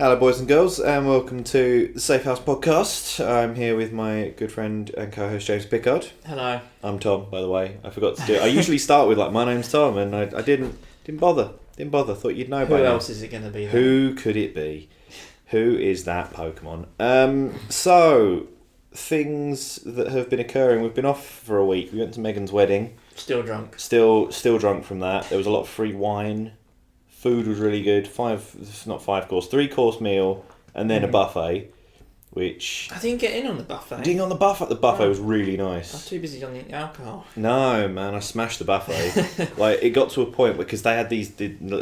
Hello boys and girls, and welcome to the Safehouse Podcast. I'm here with my good friend and co-host James Pickard. Hello. I'm Tom, by the way. I forgot to do it. I usually start with my name's Tom, and I didn't bother. Thought you'd know by now. Who else is it going to be then? Who could it be? Who is that Pokemon? So, things that have been occurring. We've been off for a week. We went to Megan's wedding. Still drunk. Still drunk from that. There was a lot of free wine. Food was really good. 3-course meal, and then a buffet, which... I didn't get in on the buffet. You didn't get on the buffet? The buffet was really nice. I was too busy on the alcohol. No, man, I smashed the buffet. It got to a point because they had these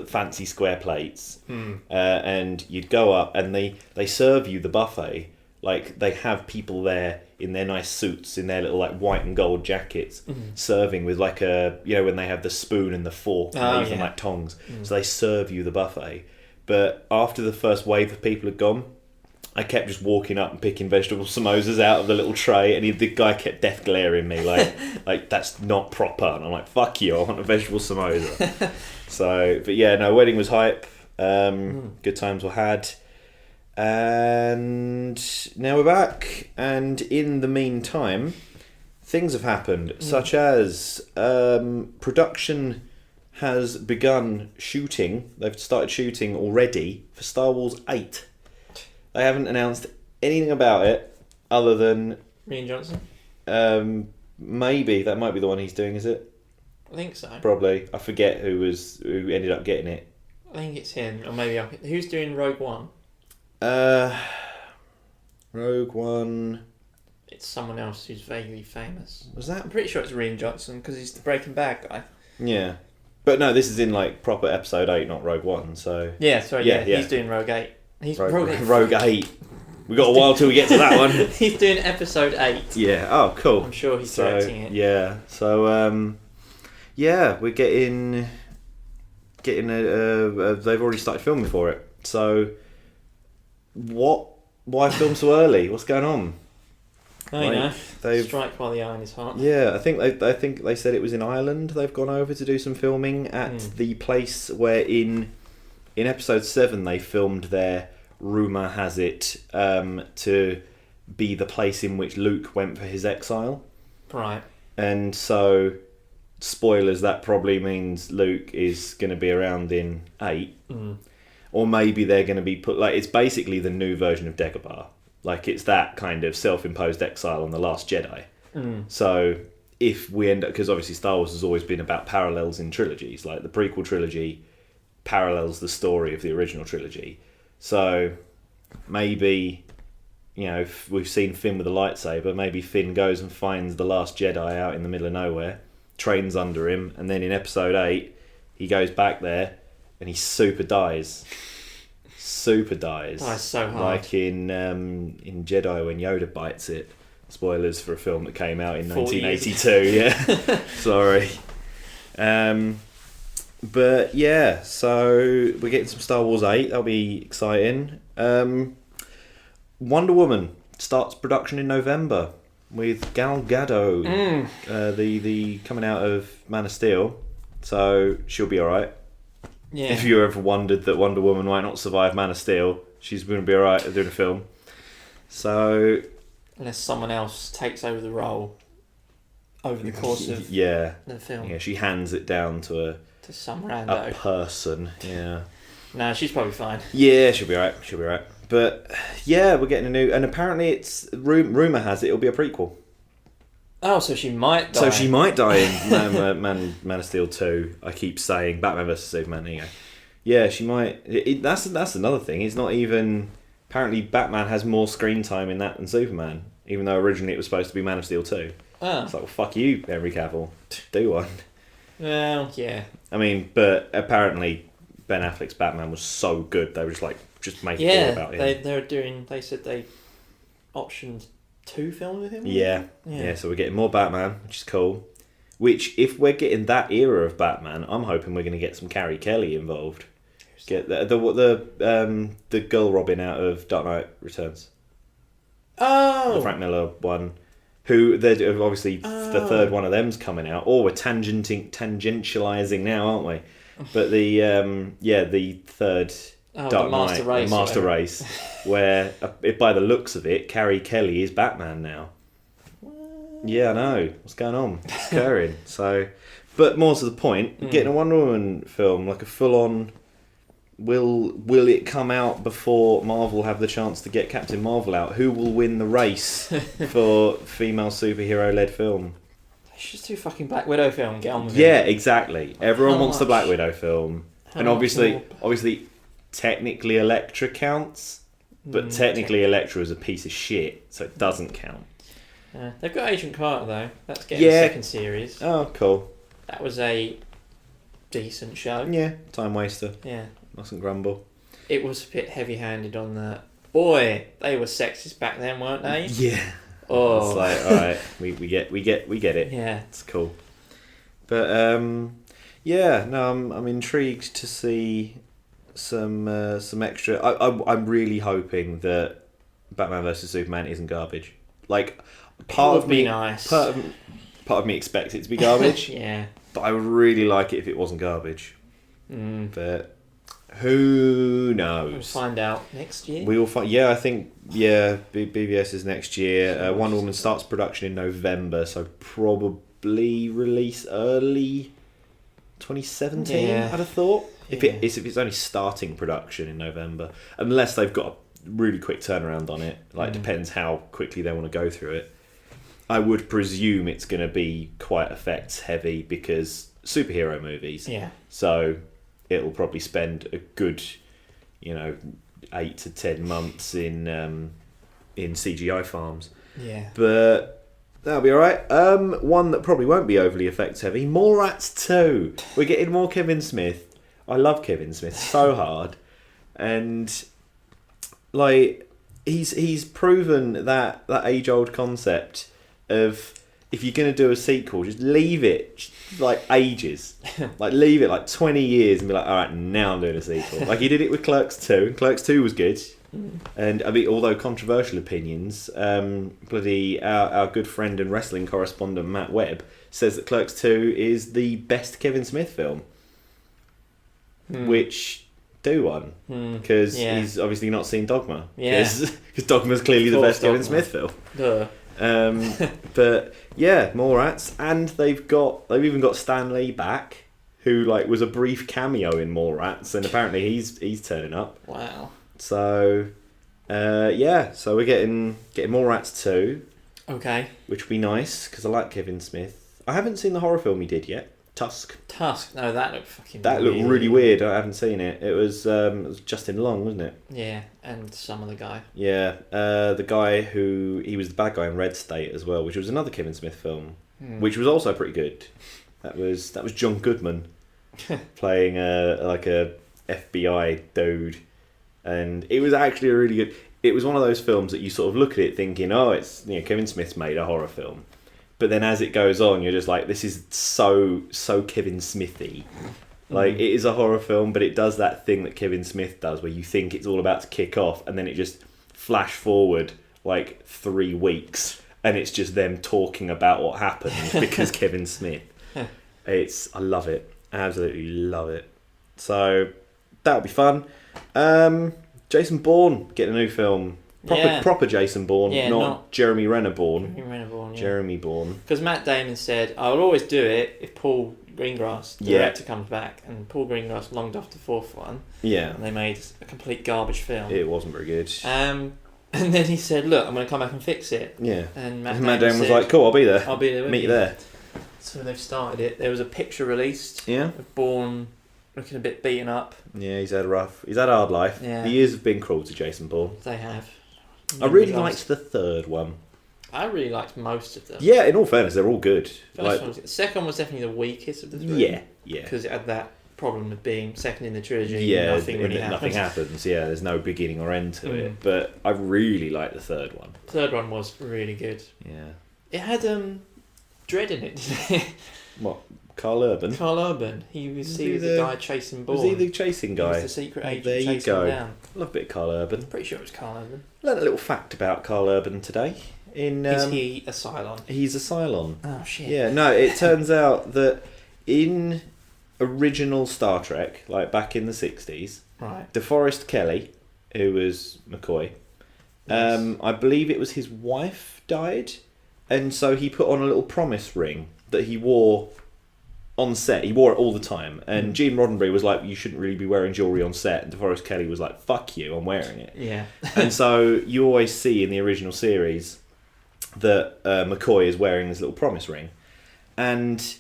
fancy square plates, and you'd go up and they serve you the buffet. They have people there in their nice suits, in their little white and gold jackets, serving with when they have the spoon and the fork and even tongs. So they serve you the buffet. But after the first wave of people had gone, I kept just walking up and picking vegetable samosas out of the little tray, and the guy kept death glaring me like that's not proper. And I'm like, fuck you, I want a vegetable samosa. Wedding was hype. Good times were had. And now we're back, and in the meantime, things have happened, such as production has begun shooting. They've started shooting already for Star Wars 8. They haven't announced anything about it other than... Rian Johnson? Maybe. That might be the one he's doing, is it? I think so. Probably. I forget who ended up getting it. I think it's him, or maybe... Who's doing Rogue One? Rogue One... It's someone else who's vaguely famous. Was that? I'm pretty sure it's Rian Johnson, because he's the Breaking Bad guy. Yeah. But no, this is in proper episode 8, not Rogue One, so... Yeah, sorry, yeah. He's doing Rogue 8. He's Rogue 8. We've got a while till we get to that one. He's doing episode 8. Yeah, oh, cool. I'm sure he's directing it. Yeah, so, we're getting they've already started filming for it. So, why film so early? What's going on? Strike while the iron is hot. Yeah, I think they said it was in Ireland. They've gone over to do some filming at the place where in episode 7 they filmed there. Rumour has it to be the place in which Luke went for his exile. Right. And so, spoilers, that probably means Luke is going to be around in 8. Or maybe they're going to be put... it's basically the new version of Dagobah. It's that kind of self-imposed exile on The Last Jedi. So, if we end up... Because obviously Star Wars has always been about parallels in trilogies. The prequel trilogy parallels the story of the original trilogy. So, maybe... if we've seen Finn with a lightsaber, maybe Finn goes and finds the Last Jedi out in the middle of nowhere, trains under him, and then in episode 8, he goes back there, and he super dies. Dies so hard. Like in Jedi when Yoda bites it. Spoilers for a film that came out in 1982. Yeah, sorry. But yeah, so we're getting some Star Wars 8. That'll be exciting. Wonder Woman starts production in November with Gal Gadot, the coming out of Man of Steel. So she'll be all right. Yeah. If you ever wondered that Wonder Woman might not survive Man of Steel, she's going to be alright at doing a film. So... Unless someone else takes over the role over the course of the film. Yeah, she hands it down to some rando. A person, yeah. No, she's probably fine. Yeah, she'll be alright. But, yeah, we're getting a new... And apparently it's... Rumour has it it'll be a prequel. Oh, so she might die. So she might die in Man of Steel 2. I keep saying Batman vs Superman. There you go. Yeah, she might. That's another thing. It's not even. Apparently, Batman has more screen time in that than Superman, even though originally it was supposed to be Man of Steel 2. Oh. It's like, well, fuck you, Henry Cavill. Do one. Well, yeah. I mean, but apparently Ben Affleck's Batman was so good. They were just make it all about him. They said they optioned 2 films with him? Yeah, so we're getting more Batman, which is cool. Which, if we're getting that era of Batman, I'm hoping we're going to get some Carrie Kelly involved. Get the girl Robin out of Dark Knight Returns. Oh! The Frank Miller one. Who, they're obviously, the third one of them's coming out. Or we're tangentialising now, aren't we? But the third Dark Knight, Master Race, where by the looks of it, Carrie Kelly is Batman now. Yeah, I know. What's going on? What's occurring? So, but more to the point, getting a Wonder Woman film, like a full-on. Will it come out before Marvel have the chance to get Captain Marvel out? Who will win the race for female superhero-led film? It's just do fucking Black Widow film. Get on with it. Yeah, exactly. Everyone wants the Black Widow film, and obviously, technically Elektra counts, but technically Elektra is a piece of shit, so it doesn't count. They've got Agent Carter though. That's getting a second series. Oh, cool. That was a decent show. Yeah, time waster. Yeah. Mustn't grumble. It was a bit heavy-handed on that. Boy, they were sexist back then, weren't they? Yeah. Oh. It's like, all right, we get it. Yeah. It's cool. But yeah, no, I'm intrigued to see some extra. I'm really hoping that Batman vs Superman isn't garbage. Like, part of me expects it to be garbage. Yeah. But I would really like it if it wasn't garbage. But who knows? We'll find out next year. We will find. Yeah, I think BVS is next year. Wonder Woman starts production in November, so probably release early 2017. Yeah. I'd have thought. Yeah. If it's only starting production in November, unless they've got a really quick turnaround on it. Like depends how quickly they want to go through it. I would presume it's going to be quite effects heavy because superhero movies. Yeah. So it'll probably spend a good, 8 to 10 months in CGI farms. Yeah. But that'll be alright. One that probably won't be overly effects heavy, Mallrats 2. We're getting more Kevin Smith. I love Kevin Smith so hard. And like he's proven that age-old concept of if you're going to do a sequel, just leave it like ages. Like leave it like 20 years and be like, all right, now I'm doing a sequel. Like he did it with Clerks 2, and Clerks 2 was good. And I mean, although controversial opinions, bloody our good friend and wrestling correspondent Matt Webb says that Clerks 2 is the best Kevin Smith film. Which do one because he's obviously not seen Dogma. Yeah, because Dogma's clearly the best Kevin Smith film. Duh. But yeah, Mallrats, and they've even got Stan Lee back, who like was a brief cameo in Mallrats, and apparently he's turning up. Wow. So so we're getting Mallrats 2. Okay. Which would be nice because I like Kevin Smith. I haven't seen the horror film he did yet. Tusk. No, that looked fucking. That looked really weird. I haven't seen it. It was Justin Long, wasn't it? Yeah, and some other guy. Yeah, the guy he was the bad guy in Red State as well, which was another Kevin Smith film, which was also pretty good. That was John Goodman playing a FBI dude, and it was actually a really good. It was one of those films that you sort of look at it thinking, oh, it's Kevin Smith's made a horror film. But then as it goes on, you're just like, this is so Kevin Smithy. Like, it is a horror film, but it does that thing that Kevin Smith does where you think it's all about to kick off and then it just flash forward like 3 weeks and it's just them talking about what happened because Kevin Smith. I love it. Absolutely love it. So, that'll be fun. Jason Bourne getting a new film. Proper Jason Bourne, not Jeremy Renner Bourne. Jeremy Bourne. Because Matt Damon said, I will always do it if Paul Greengrass, the director, comes back. And Paul Greengrass longed off the fourth one. Yeah. And they made a complete garbage film. It wasn't very good. And then he said, look, I'm going to come back and fix it. Yeah. And Matt Damon was like, cool, I'll be there. I'll be there with Meet you there. So they've started it. There was a picture released of Bourne looking a bit beaten up. Yeah, he's had a hard life. Yeah. The years have been cruel to Jason Bourne. They have. I really liked the third one. I really liked most of them. Yeah, in all fairness, they're all good. The second one was definitely the weakest of the three. Yeah. Because it had that problem of being second in the trilogy. Yeah, nothing happens. Yeah, there's no beginning or end to it. But I really liked the third one. The third one was really good. Yeah. It had Dredd in it, didn't it? What? Carl Urban? Carl Urban. He was the guy chasing Bourne. Was he the chasing guy? He was the secret agent there you chasing go. him down. Love a bit of Carl Urban. I'm pretty sure it was Carl Urban. Learned a little fact about Carl Urban today. Is he a Cylon? He's a Cylon. Oh, shit. Yeah, no, it turns out that in original Star Trek, like back in the 60s, Right. DeForest Kelley, who was McCoy, Yes. I believe it was his wife died, and so he put on a little promise ring that he wore on set. He wore it all the time, and Gene Roddenberry was like, "You shouldn't really be wearing jewellery on set," and DeForest Kelley was like, "Fuck you, I'm wearing it." Yeah. And so you always see in the original series that McCoy is wearing this little promise ring, and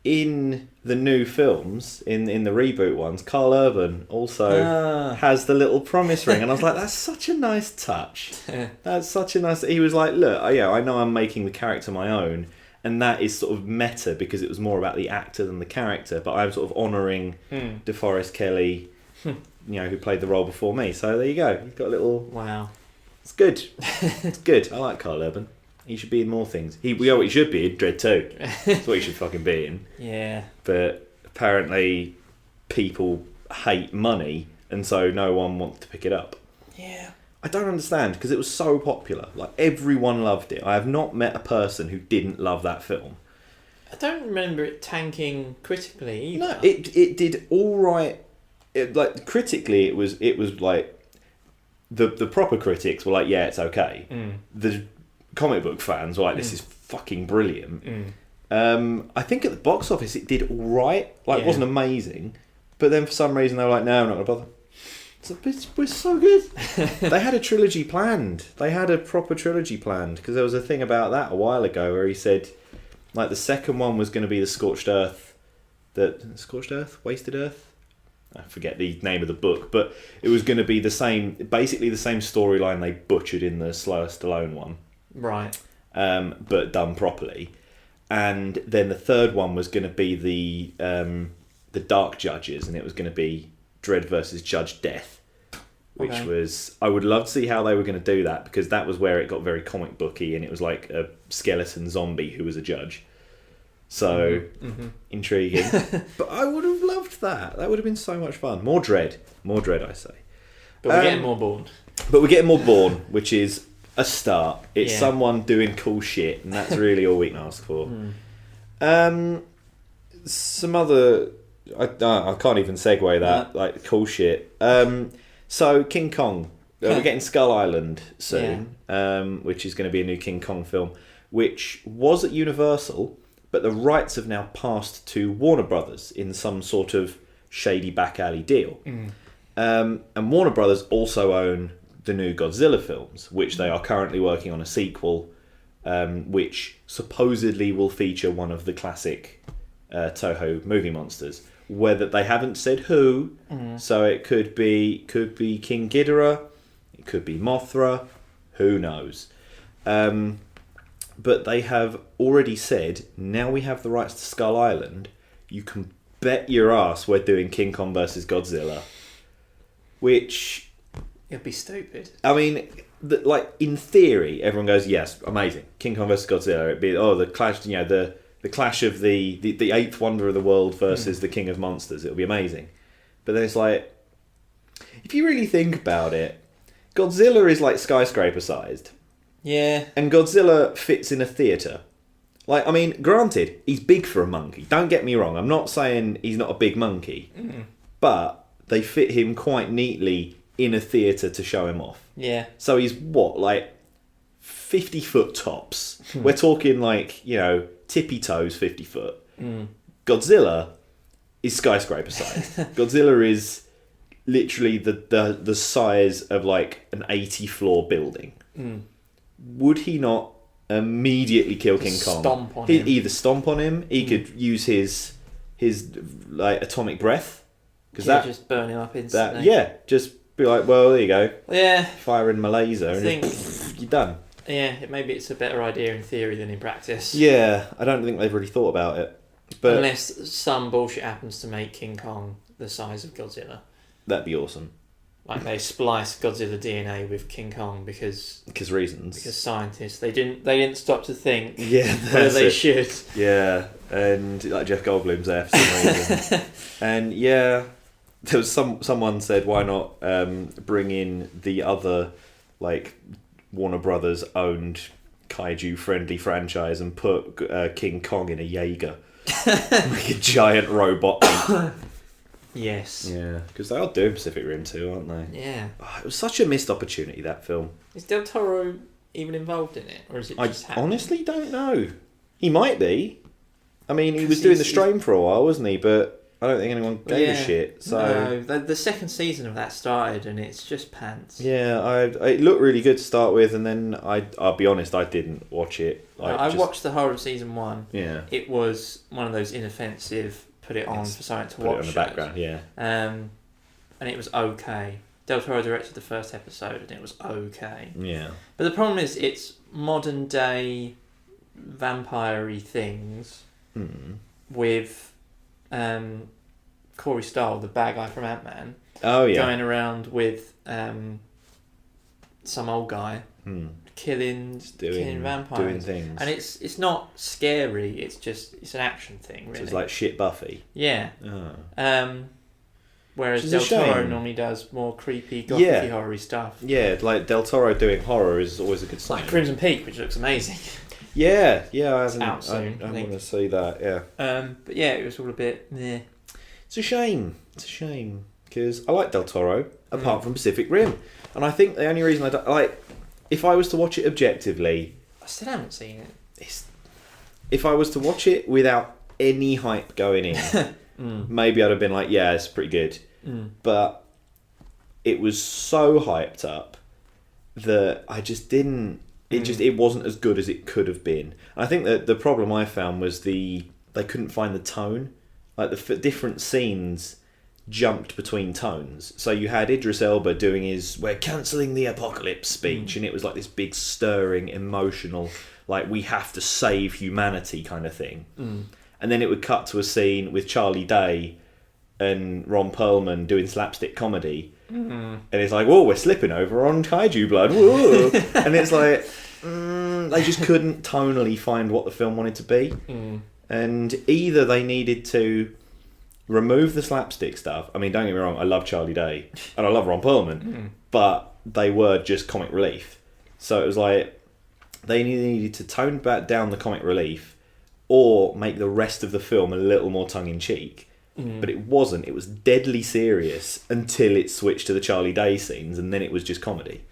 in the new films, in the reboot ones, Carl Urban also has the little promise ring, and I was like, that's such a nice touch. That's such a nice. He was like, look, yeah, I know I'm making the character my own, and that is sort of meta because it was more about the actor than the character, but I'm sort of honouring DeForest Kelley, who played the role before me. So there you go. You've got a little. Wow. It's good. It's good. I like Carl Urban. He should be in more things. He should be in Dread 2. That's what he should fucking be in. Yeah. But apparently people hate money, and so no one wants to pick it up. Yeah. I don't understand, because it was so popular. Like, everyone loved it. I have not met a person who didn't love that film. I don't remember it tanking critically either. No, it did all right. Critically, it was like the proper critics were like, yeah, it's okay. The comic book fans were like, this is fucking brilliant. I think at the box office it did all right. It wasn't amazing, but then for some reason they were like, no, I'm not going to bother. It was so good. They had a trilogy planned. They had a proper trilogy planned, because there was a thing about that a while ago where he said, like, the second one was going to be the Scorched Earth, Wasted Earth? I forget the name of the book, but it was going to be basically the same storyline they butchered in the Stallone one. Right. But done properly. And then the third one was going to be the Dark Judges, and it was going to be Dredd versus Judge Death, which was... I would love to see how they were going to do that, because that was where it got very comic booky, and it was like a skeleton zombie who was a judge. So, intriguing. But I would have loved that. That would have been so much fun. More Dredd, I say. But we're getting more Bourne. But we're getting more Bourne, which is a start. It's someone doing cool shit, and that's really all we can ask for. Some other... I can't even segue that, like, cool shit. So, King Kong. We're getting Skull Island soon, which is going to be a new King Kong film, which was at Universal, but the rights have now passed to Warner Brothers in some sort of shady back alley deal. And Warner Brothers also own the new Godzilla films, which they are currently working on a sequel, which supposedly will feature one of the classic Toho movie monsters. Whether they haven't said who, so it could be King Ghidorah, it could be Mothra, who knows. But they have already said, now we have the rights to Skull Island, you can bet your ass we're doing King Kong versus Godzilla. Which... it'd be stupid. I mean, in theory, everyone goes, yes, amazing. King Kong versus Godzilla. It'd be, the clash, the clash of the eighth wonder of the world versus the King of Monsters. It'll be amazing. But then it's like, if you really think about it, Godzilla is like skyscraper sized. Yeah. And Godzilla fits in a theatre. Like, I mean, granted, he's big for a monkey. Don't get me wrong. I'm not saying he's not a big monkey. But they fit him quite neatly in a theatre to show him off. Yeah. So he's, 50 foot tops. We're talking like, tippy toes 50 foot. Godzilla is skyscraper size. Godzilla is literally the size of like an 80 floor building. Would he not immediately kill King Kong? Stomp on He'd him. either stomp on him, he could use his like atomic breath. Just burn him up instantly. Just be like, well, there you go. Yeah. Fire in my laser and you're done. Yeah, maybe it's a better idea in theory than in practice. Yeah, I don't think they've really thought about it. But unless some bullshit happens to make King Kong the size of Godzilla. That'd be awesome. Like they splice Godzilla DNA with King Kong because reasons. Because scientists they didn't stop to think whether they should. Yeah, and like Jeff Goldblum's there for some reason. And there was someone said, why not bring in the other like Warner Brothers owned kaiju friendly franchise and put King Kong in a Jaeger. Like a giant robot. Yes. Yeah, because they are doing Pacific Rim 2, aren't they? Yeah. Oh, it was such a missed opportunity, that film. Is Del Toro even involved in it, or is it just I honestly don't know. He might be. I mean, he was doing he's The Strain for a while, wasn't he? But I don't think anyone gave a shit. So no, the second season of that started, and it's just pants. Yeah, it looked really good to start with, and then I'll be honest, I didn't watch it. I watched the whole of season 1. Yeah. It was one of those inoffensive, put it on for something to watch. Put it on the background, yeah. And it was okay. Del Toro directed the first episode, and it was okay. Yeah. But the problem is, it's modern day vampire-y things with Corey Stoll, the bad guy from Ant-Man, going around with some old guy killing vampires, doing things, and it's not scary. It's an action thing, really. So it's like shit Buffy. Yeah. Oh. Whereas Del Toro normally does more creepy, gothic, horror-y stuff. Yeah, like Del Toro doing horror is always a good sign. Like Crimson Peak, which looks amazing. Yeah, I out soon. I want to see that. Yeah. But yeah, it was all a bit. Meh. It's a shame. Because I like Del Toro, apart from Pacific Rim, and I think the only reason I don't like, if I was to watch it objectively, I still haven't seen it. If I was to watch it without any hype going in, maybe I'd have been like, yeah, it's pretty good. But it was so hyped up that I just didn't. It wasn't as good as it could have been. And I think that the problem I found was they couldn't find the tone. Like the different scenes jumped between tones. So you had Idris Elba doing his "we're cancelling the apocalypse" speech, and it was like this big stirring, emotional, like we have to save humanity kind of thing. And then it would cut to a scene with Charlie Day and Ron Perlman doing slapstick comedy. And it's like, whoa, we're slipping over on kaiju blood. Whoa. And it's like, they just couldn't tonally find what the film wanted to be. And either they needed to remove the slapstick stuff. I mean, don't get me wrong, I love Charlie Day and I love Ron Perlman, but they were just comic relief. So it was like, they needed to tone back down the comic relief or make the rest of the film a little more tongue-in-cheek. But it wasn't. It was deadly serious until it switched to the Charlie Day scenes, and then it was just comedy.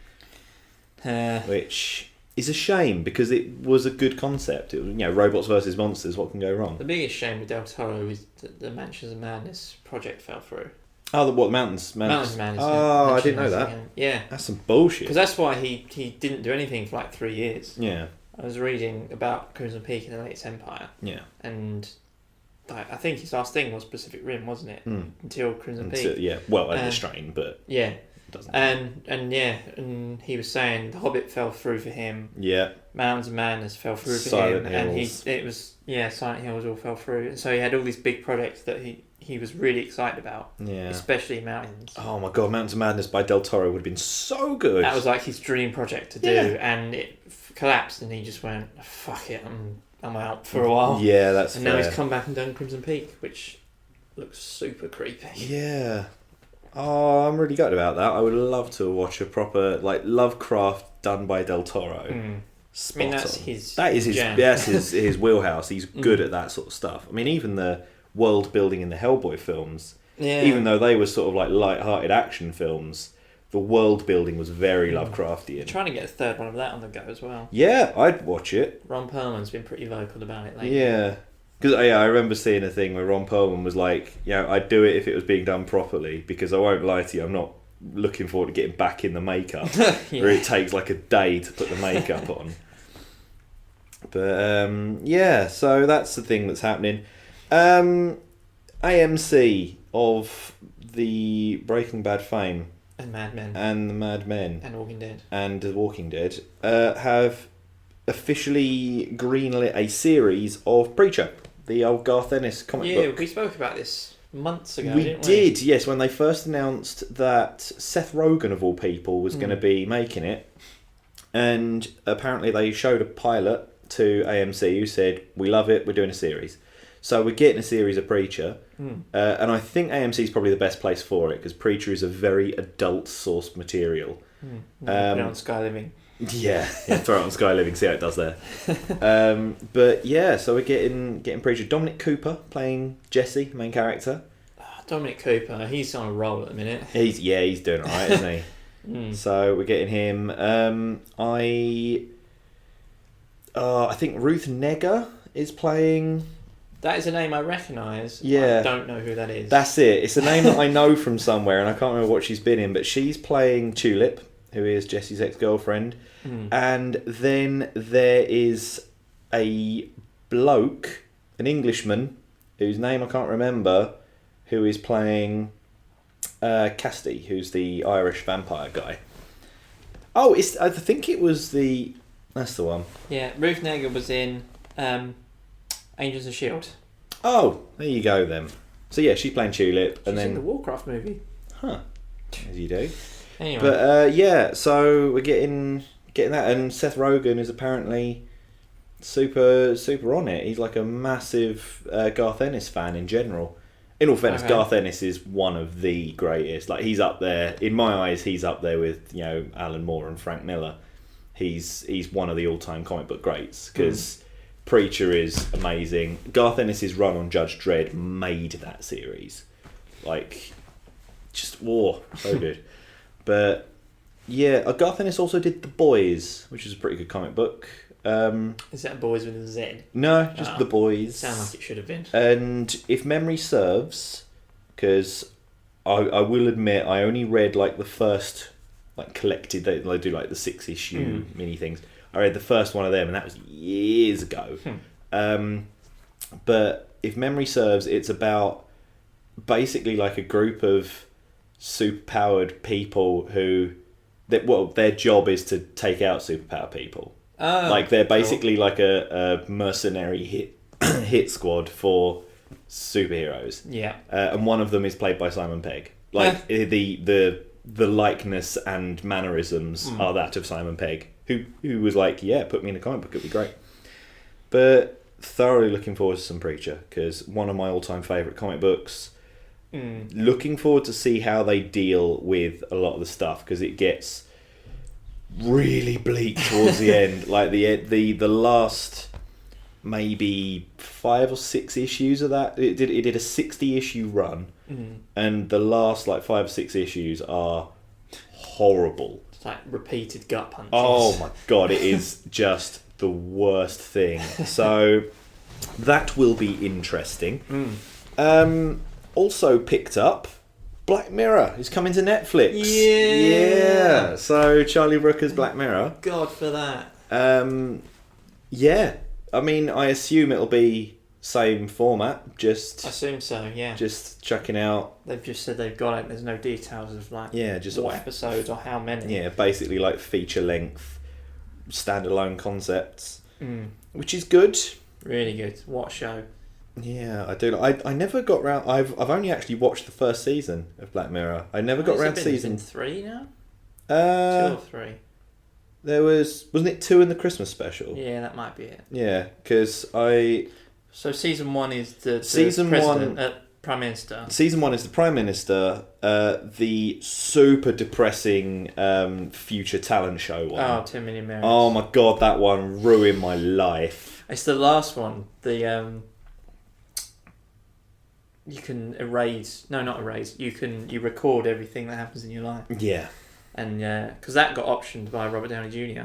Which is a shame, because it was a good concept. It was, robots versus monsters, what can go wrong? The biggest shame with Del Toro is that the Mansions of Madness project fell through. Oh, the Mountains? Mountains of Madness. Oh, I didn't know that. Yeah. That's some bullshit. Because that's why he didn't do anything for like 3 years. Yeah. I was reading about Crimson Peak and the Latest Empire. Yeah. And I think his last thing was Pacific Rim, wasn't it? Until Crimson Peak. Yeah, well, and The Strain, but yeah, doesn't. And he was saying The Hobbit fell through for him. Yeah. Mountains of Madness fell through for Silent him, Hills. and Silent Hills all fell through, and so he had all these big projects that he was really excited about. Yeah. Especially Mountains. Oh my god, Mountains of Madness by Del Toro would have been so good. That was like his dream project to do, and it collapsed, and he just went, "Fuck it, I'm out for a while." Yeah, that's and fair. now he's come back and done Crimson Peak, which looks super creepy. Yeah. Oh, I'm really gutted about that. I would love to watch a proper Lovecraft done by Del Toro. Spot I mean, that's on. his. That is his. jam. That's his wheelhouse. He's good at that sort of stuff. I mean, even the world building in the Hellboy films, even though they were sort of like light-hearted action films, the world building was very Lovecraftian. I'm trying to get a third one of that on the go as well. Yeah, I'd watch it. Ron Perlman's been pretty vocal about it lately. Yeah. Because I remember seeing a thing where Ron Perlman was like, I'd do it if it was being done properly, because I won't lie to you, I'm not looking forward to getting back in the makeup, where it takes like a day to put the makeup on. But so that's the thing that's happening. AMC of the Breaking Bad fame and Mad Men and the Mad Men and The Walking Dead have officially greenlit a series of Preacher, the old Garth Ennis comic book. Yeah, we spoke about this months ago, we didn't we? did, yes, when they first announced that Seth Rogen, of all people, was going to be making it. And apparently they showed a pilot to AMC who said, we love it, we're doing a series. So we're getting a series of Preacher. And I think AMC is probably the best place for it, because Preacher is a very adult-sourced material. Put it on Sky Living. Yeah, throw it on Sky Living, see how it does there. But yeah, so we're getting Preacher. Dominic Cooper playing Jesse, main character. Dominic Cooper, he's on a roll at the minute. He's doing all right, isn't he? So we're getting him. I think Ruth Negga is playing. That is a name I recognise. Yeah. I don't know who that is. That's it. It's a name that I know from somewhere, and I can't remember what she's been in, but she's playing Tulip, who is Jesse's ex-girlfriend. And then there is a bloke, an Englishman, whose name I can't remember, who is playing Casti, who's the Irish vampire guy. Oh, I think it was that's the one. Yeah, Ruth Negga was in Agents of S.H.I.E.L.D. Oh, there you go then. So yeah, she's playing Tulip. She's in the Warcraft movie. Huh. As you do. Anyway. But so we're getting that, and Seth Rogen is apparently super on it. He's like a massive Garth Ennis fan in general. In all fairness, Garth Ennis is one of the greatest. Like, he's up there, in my eyes, he's up there with, Alan Moore and Frank Miller. He's one of the all-time comic book greats, because Preacher is amazing. Garth Ennis's run on Judge Dredd made that series. Like, just, so good. But, yeah, Garth Ennis also did The Boys, which is a pretty good comic book. Is that Boys with a Z? No, just The Boys. Sound like it should have been. And if memory serves, because I will admit I only read like the first collected. They do like the 6-issue mini things. I read the first one of them, and that was years ago. But if memory serves, it's about basically like a group of superpowered people who their job is to take out superpowered people. Like, they're basically like a mercenary hit squad for superheroes. Yeah. And one of them is played by Simon Pegg. Like, the likeness and mannerisms are that of Simon Pegg, who was like, put me in a comic book, it'd be great. But thoroughly looking forward to some Preacher, because one of my all-time favourite comic books. Looking forward to see how they deal with a lot of the stuff, because it gets really bleak towards the end. Like the last maybe 5 or 6 issues of that, it did a 60-issue run, and the last 5 or 6 issues are horrible. It's like repeated gut punches. Oh my god, it is just the worst thing. So that will be interesting. Also picked up Black Mirror is coming to Netflix. Yeah. So Charlie Brooker's Black Mirror. God for that. Yeah. I mean, I assume it'll be same format. I assume so. Yeah. Just chucking out. They've just said they've got it. There's no details of just what episodes or how many. Yeah, basically feature length, standalone concepts, which is good. Really good. What show? Yeah, I do. I never got round. I've only actually watched the first season of Black Mirror. I never got round to season 3 now. 2 or 3. There wasn't it 2 in the Christmas special? Yeah, that might be it. Yeah, because So season 1 is the Prime Minister. Season 1 is the Prime Minister. The super depressing future talent show one. Oh, 10 Million Merits. Oh my god, that one ruined my life. It's the last one. You can erase. No, not erase. You record everything that happens in your life. Yeah. And because that got optioned by Robert Downey Jr.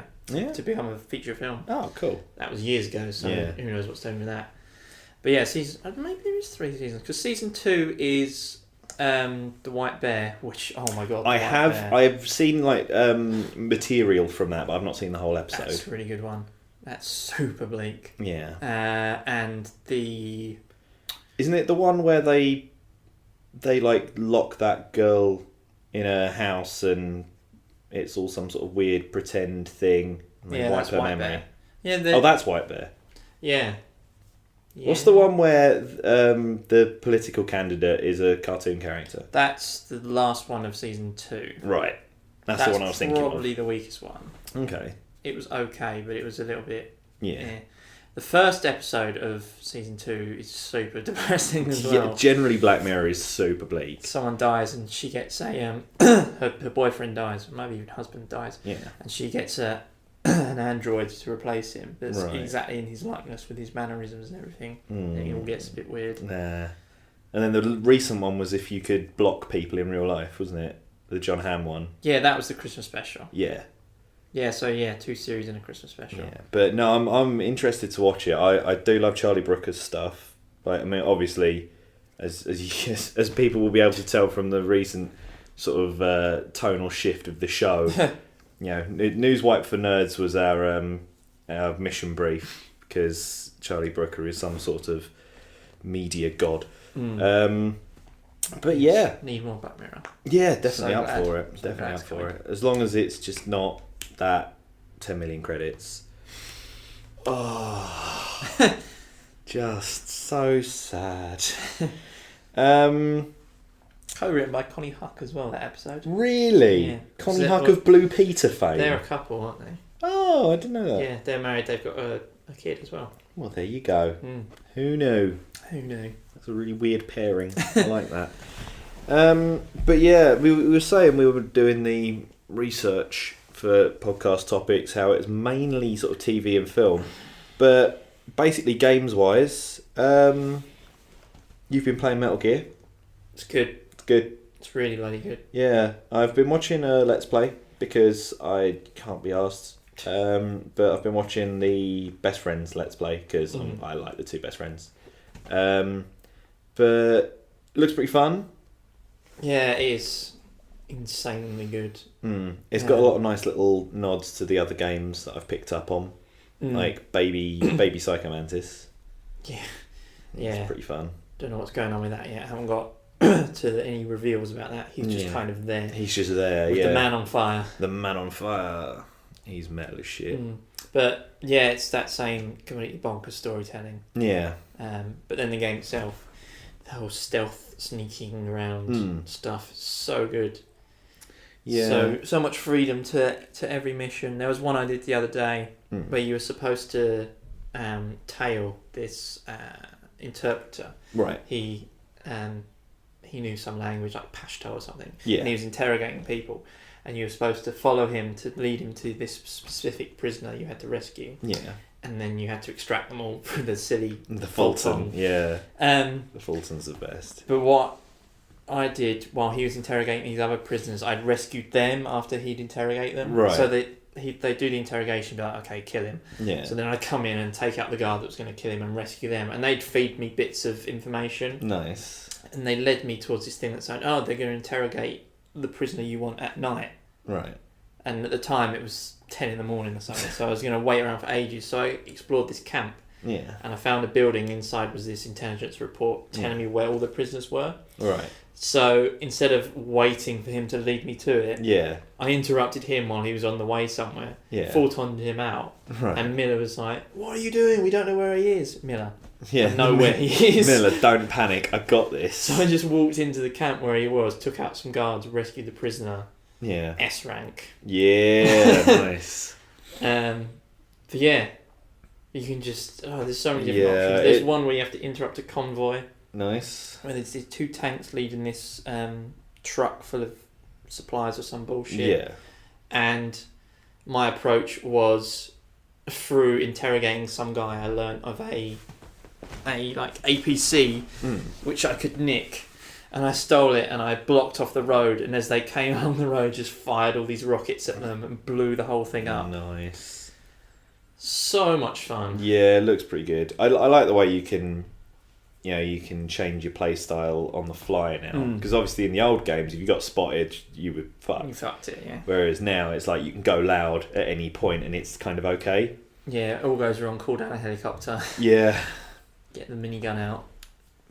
To become a feature film. Oh, cool. That was years ago, so who knows what's doing with that. But yeah, maybe there is 3 seasons, because season 2 is The White Bear, which, oh my god. I've seen material from that, but I've not seen the whole episode. That's a really good one. That's super bleak. Yeah. And isn't it the one where they lock that girl in a house and it's all some sort of weird pretend thing? That's White Bear. Yeah. That's White Bear. Yeah. What's the one where the political candidate is a cartoon character? That's the last one of season 2. Right. That's the one I was thinking of. Probably the weakest one. Okay. It was okay, but it was a little bit... Yeah. The first episode of season 2 is super depressing as well. Yeah, generally Black Mirror is super bleak. Someone dies and she gets a... her boyfriend dies, or maybe even husband dies. Yeah. And she gets an android to replace him that's exactly in his likeness with his mannerisms and everything. And it all gets a bit weird. Nah. And then the recent one was if you could block people in real life, wasn't it? The John Hamm one. Yeah, that was the Christmas special. Yeah. Yeah, so yeah, 2 series and a Christmas special. Yeah, but no, I'm interested to watch it. I do love Charlie Brooker's stuff. Like, I mean, obviously, as people will be able to tell from the recent sort of tonal shift of the show, News Wipe for Nerds was our mission brief because Charlie Brooker is some sort of media god. But yeah, need more Black Mirror. Yeah, definitely up for it. Definitely up for it. As long as it's just not that 10 million credits. Oh, just so sad. Co-written by Connie Huck as well, that episode. Really? Yeah. Connie Huck of Blue Peter fame. They're a couple, aren't they? Oh, I didn't know that. Yeah, they're married. They've got a kid as well. Well, there you go. Who knew? Who knew? That's a really weird pairing. I like that. But yeah, we were saying we were doing the research for podcast topics, how it's mainly sort of TV and film. But basically, games-wise, you've been playing Metal Gear. It's good. It's good. It's really bloody good. Yeah, I've been watching Let's Play because I can't be arsed. But I've been watching the Best Friends Let's Play because I like the two best friends. But it looks pretty fun. Yeah, it is insanely good. It's got a lot of nice little nods to the other games that I've picked up on, like Baby Psycho Mantis. Yeah, it's pretty fun. Don't know what's going on with that yet. I haven't got to any reveals about that. He's just kind of there. He's just there. With the man on fire. The man on fire. He's metal as shit. But yeah, it's that same completely bonkers storytelling. Yeah. But then the game itself, the whole stealth sneaking around stuff, so good. Yeah. So much freedom to every mission. There was one I did the other day where you were supposed to tail this interpreter. Right. He knew some language like Pashto or something. Yeah. And he was interrogating people. And you were supposed to follow him to lead him to this specific prisoner you had to rescue. Yeah. And then you had to extract them all through the Fulton. Yeah. The Fulton's the best. But what I did while he was interrogating these other prisoners, I'd rescued them after he'd interrogate them. Right. So they do the interrogation, be like, okay, kill him. Yeah. So then I'd come in and take out the guard that was going to kill him and rescue them. And they'd feed me bits of information. Nice. And they led me towards this thing that said, oh, they're going to interrogate the prisoner you want at night. Right. And at the time it was 10 in the morning or something, so I was going to wait around for ages. So I explored this camp. Yeah. And I found a building. Inside was this intelligence report telling me where all the prisoners were. Right. So instead of waiting for him to lead me to it, I interrupted him while he was on the way somewhere. Yeah. Fultoned him out. Right. And Miller was like, "What are you doing? We don't know where he is." Miller. Yeah. I know where he is. Miller, don't panic. I got this. So I just walked into the camp where he was, took out some guards, rescued the prisoner. Yeah. S rank. Yeah, nice. But yeah, you can just there's so many different options. There's one where you have to interrupt a convoy. Nice. Where there's these 2 tanks leading this truck full of supplies or some bullshit. Yeah. And my approach was through interrogating some guy I learnt of a like APC which I could nick. And I stole it and I blocked off the road, and as they came along the road, just fired all these rockets at them and blew the whole thing up. Nice. So much fun. Yeah, it looks pretty good. I like the way you can change your play style on the fly now. Because obviously in the old games, if you got spotted, you were fucked. You fucked it, yeah. Whereas now it's like you can go loud at any point and it's kind of okay. Yeah, it all goes wrong. Call down a helicopter. Yeah. Get the minigun out.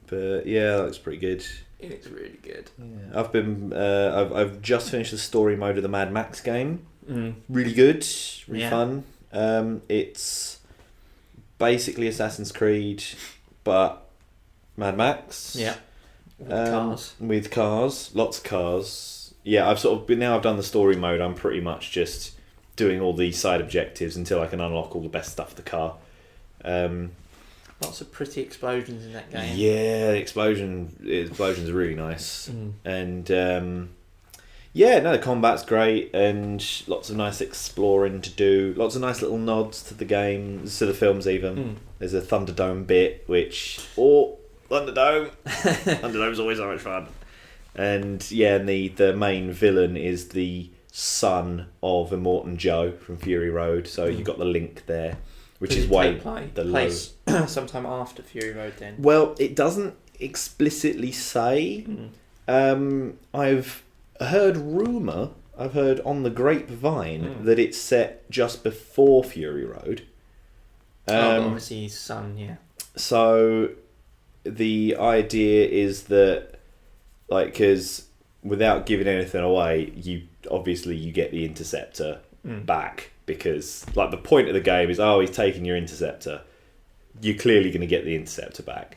But yeah, that looks pretty good. It's really good. Yeah. I've just finished the story mode of the Mad Max game. Really good, really fun. It's basically Assassin's Creed, but Mad Max. Yeah. Cars. With cars, lots of cars. Yeah, I've done the story mode. I'm pretty much just doing all the side objectives until I can unlock all the best stuff for the car. Lots of pretty explosions in that game. Yeah, explosions are really nice. And the combat's great and lots of nice exploring to do. Lots of nice little nods to the game, to the films even. There's a Thunderdome bit, which Thunderdome. Thunderdome's always so much fun. And yeah, and the main villain is the son of Immortan Joe from Fury Road. So you've got the link there, which is why the place sometime after Fury Road. Then, well, it doesn't explicitly say. I've heard rumour. I've heard on the grapevine that it's set just before Fury Road. Obviously his son, yeah. So the idea is that, like, because without giving anything away, you get the Interceptor back, because, like, the point of the game is, he's taking your Interceptor. You're clearly going to get the Interceptor back.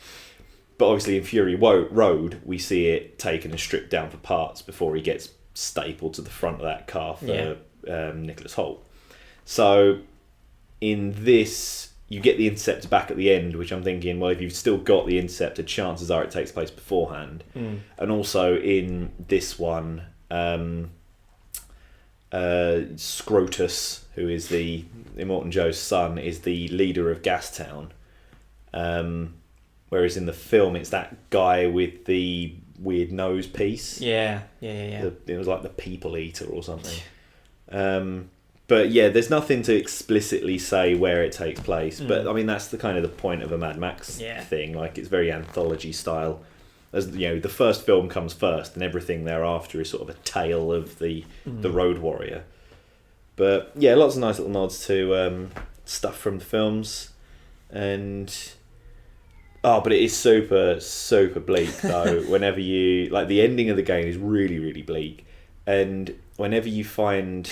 But obviously in Fury Road, we see it taken and stripped down for parts before he gets stapled to the front of that car for Nicholas Hoult. So in this, you get the Interceptor back at the end, which I'm thinking, well, if you've still got the Interceptor, chances are it takes place beforehand. And also in this one, Scrotus, who is the Immortan Joe's son, is the leader of Gastown. Whereas in the film, it's that guy with the weird nose piece. Yeah. It was like the People Eater or something. But yeah, there's nothing to explicitly say where it takes place. But I mean, that's the kind of the point of a Mad Max thing. Like, it's very anthology style. As you know, the first film comes first, and everything thereafter is sort of a tale of the Road Warrior. But yeah, lots of nice little nods to stuff from the films, and but it is super, super bleak though. Whenever you, like, the ending of the game is really, really bleak, and whenever you find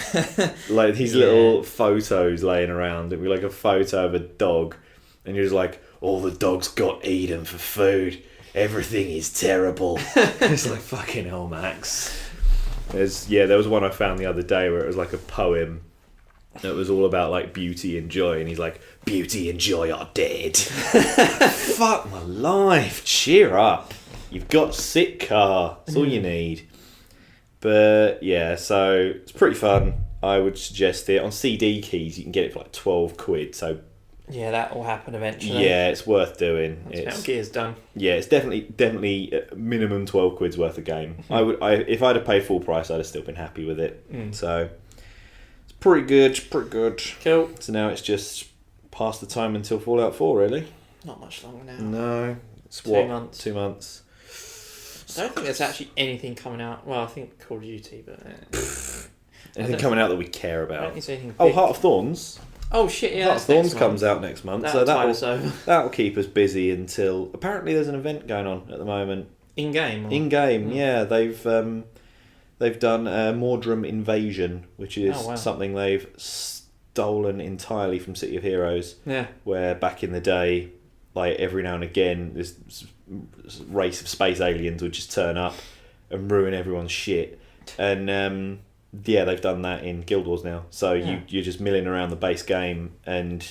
like these little photos laying around, it'd be like a photo of a dog, and you're just like, all the dogs got eaten for food. Everything is terrible. It's like, fucking hell, Max. There was one I found the other day where it was like a poem that was all about, like, beauty and joy, and he's like, beauty and joy are dead. Fuck my life, cheer up. You've got sick car. That's all you need. But yeah, so it's pretty fun. I would suggest it. On CD keys, you can get it for like £12. So yeah, that will happen eventually. Yeah, it's worth doing. Once Metal Gear's done. Yeah, it's definitely minimum £12 worth of game. If I'd have paid full price, I'd have still been happy with it. So it's pretty good. Cool. So now it's just past the time until Fallout 4, really. Not much longer now. No, it's 2 months. 2 months. I don't think there's actually anything coming out. Well, I think Call of Duty, but anything coming out that we care about. I don't think there's anything big. Heart of Thorns. Oh shit! Yeah, Heart of Thorns comes out next month, so that'll keep us busy until. Apparently, there's an event going on at the moment. In game. Yeah. They've done Mordrum Invasion, which is something they've stolen entirely from City of Heroes. Yeah. Where back in the day, like, every now and again, this race of space aliens would just turn up and ruin everyone's shit, and they've done that in Guild Wars now. So you're just milling around the base game, and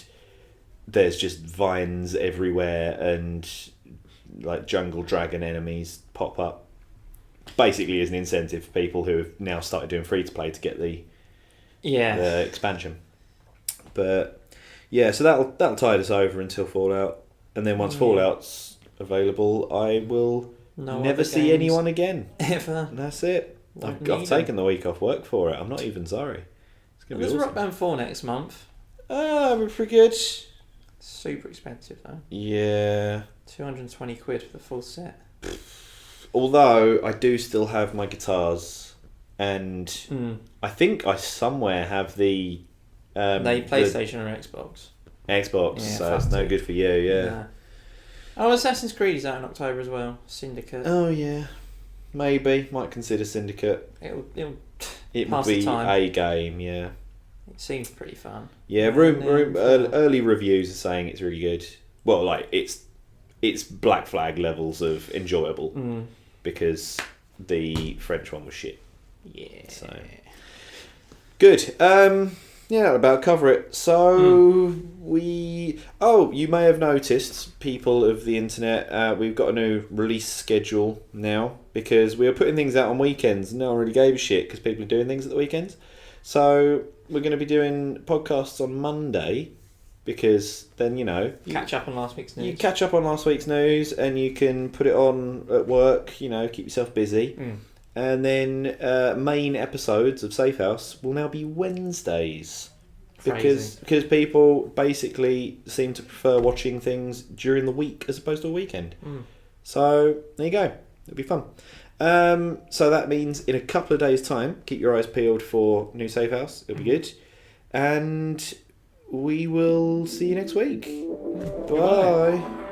there's just vines everywhere, and like jungle dragon enemies pop up. Basically, as an incentive for people who have now started doing free to play to get the expansion. But yeah, so that'll tide us over until Fallout, and then once Fallout's available, I will never see anyone again ever. And that's it. I've taken the week off work for it. I'm not even sorry. It's gonna be awesome. There's Rock Band 4 next month. We're pretty good. Super expensive though. Yeah. £220 for the full set. Although I do still have my guitars, and I think I somewhere have the PlayStation or Xbox. Xbox, so it's no good for you, yeah. Nah. Oh, Assassin's Creed is out in October as well. Syndicate. Oh yeah, maybe might consider Syndicate. It would be a game, yeah. It seems pretty fun. Yeah, early reviews are saying it's really good. Well, like it's Black Flag levels of enjoyable because the French one was shit. Yeah. So good. Yeah, that'll about cover it. So you may have noticed, people of the internet, we've got a new release schedule now because we were putting things out on weekends and no one really gave a shit because people are doing things at the weekends. So we're going to be doing podcasts on Monday because then, catch up on last week's news. You catch up on last week's news and you can put it on at work, keep yourself busy. And then main episodes of Safehouse will now be Wednesdays. Because people basically seem to prefer watching things during the week as opposed to a weekend. So there you go. It'll be fun. So that means in a couple of days' time, keep your eyes peeled for new Safehouse. It'll be good. And we will see you next week. Bye.